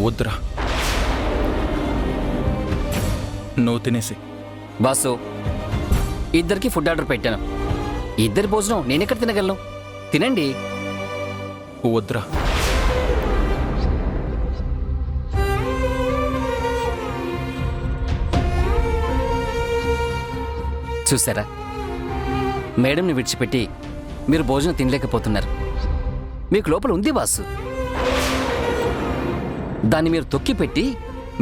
వద్దురా, నువ్వు తినేసి. బాసు, ఇద్దరికి ఫుడ్ ఆర్డర్ పెట్టాను. ఇద్దరి భోజనం నేనెక్కడ తినగలను? తినండి. వద్దురా. చూసారా, మేడంని విడిచిపెట్టి మీరు భోజనం తినలేకపోతున్నారు. మీకు లోపల ఉంది బాసు. దాన్ని మీరు తొక్కిపెట్టి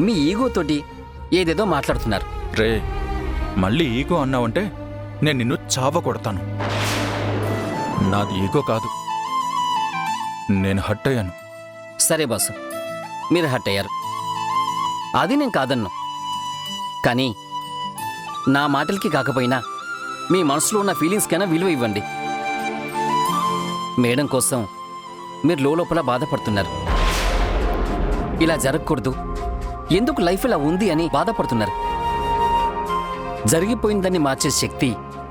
మీ ఈగోతోటి ఏదేదో మాట్లాడుతున్నారు. రే, మళ్ళీ ఈగో అన్నావంటే నేను నిన్ను చావ కొడతాను. నాది ఈగో కాదు, నేను హట్ అయ్యాను. సరే బాసు, మీరు హట్ అయ్యారు, అది నేను కాదన్ను. కానీ నా మాటలకి కాకపోయినా మీ మనసులో ఉన్న ఫీలింగ్స్కైనా విలువ ఇవ్వండి. మేడం కోసం మీరు లోపల బాధపడుతున్నారు. ఇలా జరగకూడదు, ఎందుకు లైఫ్ ఇలా ఉంది అని బాధపడుతున్నారు. జరిగిపోయిందని మార్చే శక్తి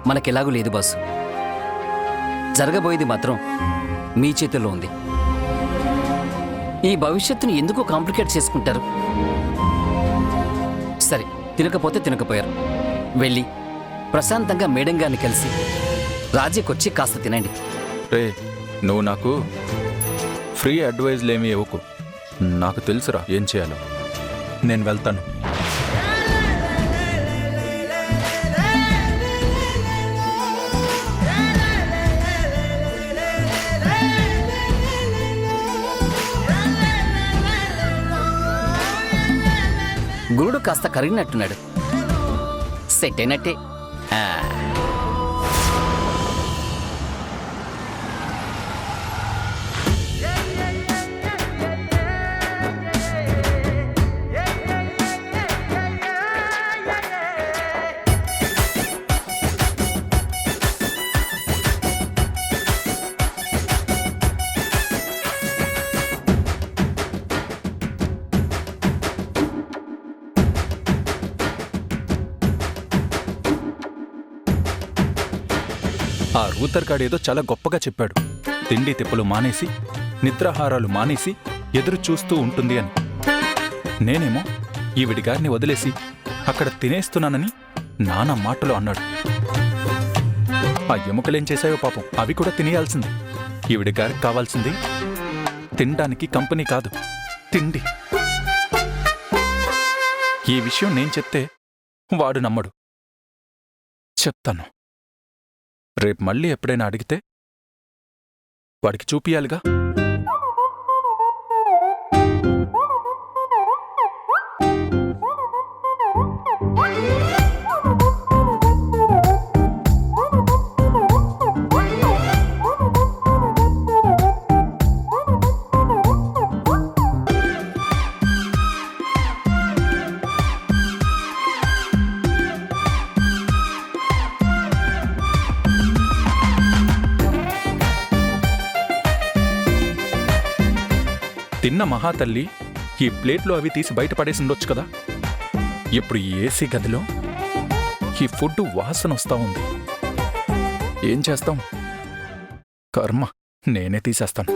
మనకెలాగూ లేదు బాసు. జరగబోయేది మాత్రం మీ చేతుల్లో ఉంది. ఈ భవిష్యత్తుని ఎందుకు కాంప్లికేట్ చేసుకుంటారు? సరే, తినకపోతే తినకపోయారు. వెళ్ళి ప్రశాంతంగా మేడం గారిని కలిసి రాజీకొచ్చి కాస్త తినండి. రే, నువ్వు నాకు ఫ్రీ అడ్వైజ్లేమీ ఇవ్వకు. నాకు తెలుసురా ఏం చేయాలో. నేను వెళ్తాను. గురుడు కాస్త కరిగినట్టున్నాడు. సెట్ అయినట్టే. ఆ రూతర్ గాడేదో చాలా గొప్పగా చెప్పాడు. తిండి తిప్పలు మానేసి, నిద్రాహారాలు మానేసి ఎదురు చూస్తూ ఉంటుంది అని. నేనేమో ఈవిడి గారిని వదిలేసి అక్కడ తినేస్తున్నానని నానా మాటలు అన్నాడు. ఆ ఎముకలేం చేశాయో పాపం, అవి కూడా తినేయాల్సింది. ఈవిడి గారికి కావాల్సింది తినడానికి కంపెనీ కాదు, తిండి. ఈ విషయం నేను చెప్తే వాడు నమ్మడు. చెప్తాను. రేపు మళ్ళీ ఎప్పుడైనా అడిగితే వాడికి చూపియాలిగా. తిన్న మహాతల్లి ఈ ప్లేట్లో అవి తీసి బయటపడేసి ఉండొచ్చు కదా. ఇప్పుడు ఈ ఏసీ గదిలో ఈ ఫుడ్ వాసన వస్తా ఉంది. ఏం చేస్తాం? కర్మ, నేనే తీసేస్తాను.